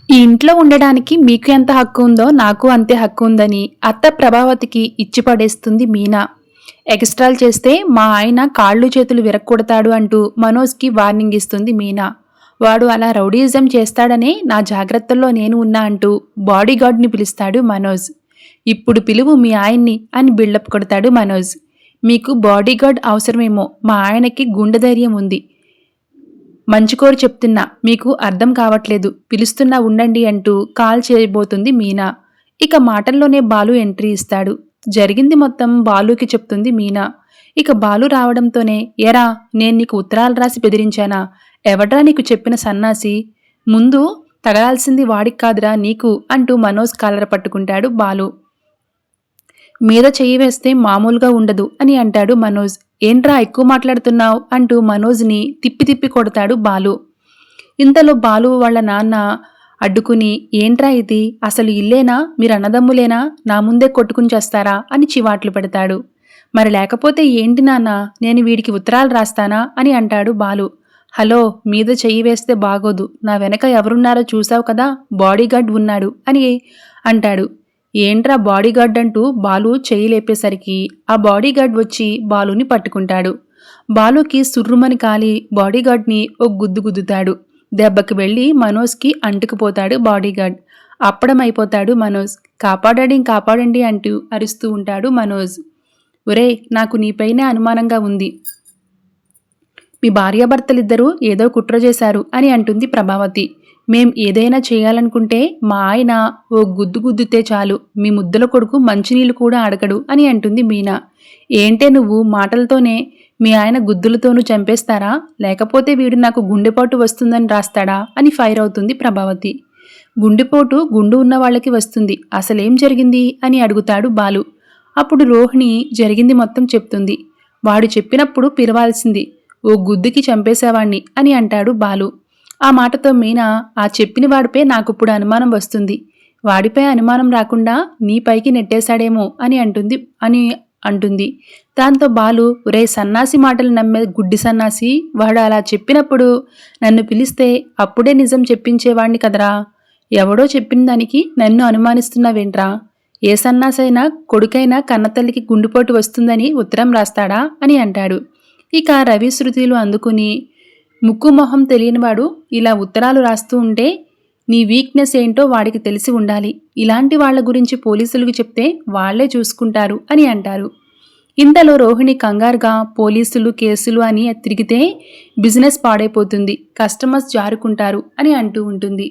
ఈ ఇంట్లో ఉండడానికి మీకు ఎంత హక్కు ఉందో నాకు అంతే హక్కు ఉందని అత్త ప్రభావతికి ఇచ్చి పడేస్తుంది మీనా. ఎక్స్ట్రాలు చేస్తే మా ఆయన కాళ్ళు చేతులు విరక్కొడతాడు అంటూ మనోజ్కి వార్నింగ్ ఇస్తుంది మీనా. వాడు అలా రౌడీయిజం చేస్తాడనే నా జాగ్రత్తల్లో నేను ఉన్నా అంటూ బాడీగార్డ్ని పిలుస్తాడు మనోజ్. ఇప్పుడు పిలువు మీ ఆయన్ని అని బిల్డప్ కొడతాడు మనోజ్. మీకు బాడీగార్డ్ అవసరమేమో, మా ఆయనకి గుండె ధైర్యం ఉంది. మంచికోరు చెప్తున్నా, మీకు అర్థం కావట్లేదు, పిలుస్తున్నా ఉండండి అంటూ కాల్ చేయబోతుంది మీనా. ఇక మాటల్లోనే బాలు ఎంట్రీ ఇస్తాడు. జరిగింది మొత్తం బాలుకి చెప్తుంది మీనా. ఇక బాలు రావడంతోనే, ఎరా నేను నీకు ఉత్తరాలు రాసి బెదిరించానా? ఎవడ్రా నీకు చెప్పిన సన్నాసి? ముందు తగలాల్సింది వాడికి కాదురా నీకు అంటూ మనోజ్ కాలర పట్టుకుంటాడు బాలు. మీద చెయ్యి వేస్తే మామూలుగా ఉండదు అని అంటాడు మనోజ్. ఏంట్రా ఎక్కువ మాట్లాడుతున్నావు అంటూ మనోజ్ని తిప్పి తిప్పి కొడతాడు బాలు. ఇంతలో బాలు వాళ్ళ నాన్న అడ్డుకుని, ఏంట్రా ఇది, అసలు ఇల్లేనా, మీరు అన్నదమ్ములేనా, నా ముందే కొట్టుకుని చేస్తారా అని చివాట్లు పెడతాడు. మరి లేకపోతే ఏంటి నాన్న, నేను వీడికి ఉత్తరాలు రాస్తానా అని అంటాడు బాలు. హలో, మీద చెయ్యి వేస్తే బాగోదు, నా వెనక ఎవరున్నారో చూసావు కదా, బాడీగార్డ్ ఉన్నాడు అని అంటాడు. ఏంట్రా బాడీగార్డ్ అంటూ బాలు చెయ్యి లేపేసరికి ఆ బాడీగార్డ్ వచ్చి బాలుని పట్టుకుంటాడు. బాలుకి సుర్రుమని కాలి బాడీగార్డ్ని ఒక గుద్దు గుద్దుతాడు. దెబ్బకి వెళ్ళి మనోజ్కి అంటుకుపోతాడు బాడీగార్డ్. అప్పడమైపోతాడు మనోజ్. కాపాడండి అంటూ అరుస్తూ ఉంటాడు మనోజ్. ఒరేయ్, నాకు నీపైనే అనుమానంగా ఉంది, మీ భార్యాభర్తలిద్దరూ ఏదో కుట్ర చేశారు అని అంటుంది ప్రభావతి. మేం ఏదైనా చేయాలనుకుంటే మా ఆయన ఓ గుద్దు గుద్దుతే చాలు, మీ ముద్దుల కొడుకు మంచినీళ్ళు కూడా అడగడు అని అంటుంది మీనా. ఏంటే నువ్వు మాటలతోనే మీ ఆయన గుద్దులతోనూ చంపేస్తారా, లేకపోతే వీడు నాకు గుండెపోటు వస్తుందని రాస్తాడా అని ఫైర్ అవుతుంది ప్రభావతి. గుండెపోటు గుండు ఉన్న వాళ్ళకి వస్తుంది, అసలేం జరిగింది అని అడుగుతాడు బాలు. అప్పుడు రోహిణి జరిగింది మొత్తం చెప్తుంది. వాడు చెప్పినప్పుడు పిలవాల్సింది, ఓ గుద్దుకి చంపేశావాణ్ణి అని అంటాడు బాలు. ఆ మాటతో మీనా, ఆ చెప్పిన వాడిపై నాకిప్పుడు అనుమానం వస్తుంది, వాడిపై అనుమానం రాకుండా నీపైకి నెట్టేశాడేమో అని అంటుంది. దాంతో బాలు, ఒరే సన్నాసి మాటలు నమ్మే గుడ్డి సన్నాసి, వాడు అలా చెప్పినప్పుడు నన్ను పిలిస్తే అప్పుడే నిజం చెప్పించేవాణ్ణి కదరా, ఎవడో చెప్పిన దానికి నన్ను అనుమానిస్తున్నావేంట్రా? ఏ సన్నాసైనా కొడుకైనా కన్నతల్లికి గుండెపోటు వస్తుందని ఉత్తరం రాస్తాడా అని అంటాడు. ఇక రవి శృతిలు అందుకుని, ముక్కు మొహం తెలియనివాడు ఇలా ఉత్తరాలు రాస్తూ ఉంటే నీ వీక్నెస్ ఏంటో వాడికి తెలిసి ఉండాలి, ఇలాంటి వాళ్ల గురించి పోలీసులకు చెప్తే వాళ్లే చూసుకుంటారు అని అంటారు. ఇంతలో రోహిణి కంగారుగా పోలీసులు కేసులు అని తిరిగితే బిజినెస్ పాడైపోతుంది, కస్టమర్స్ జారుకుంటారు అని అంటూ ఉంటుంది.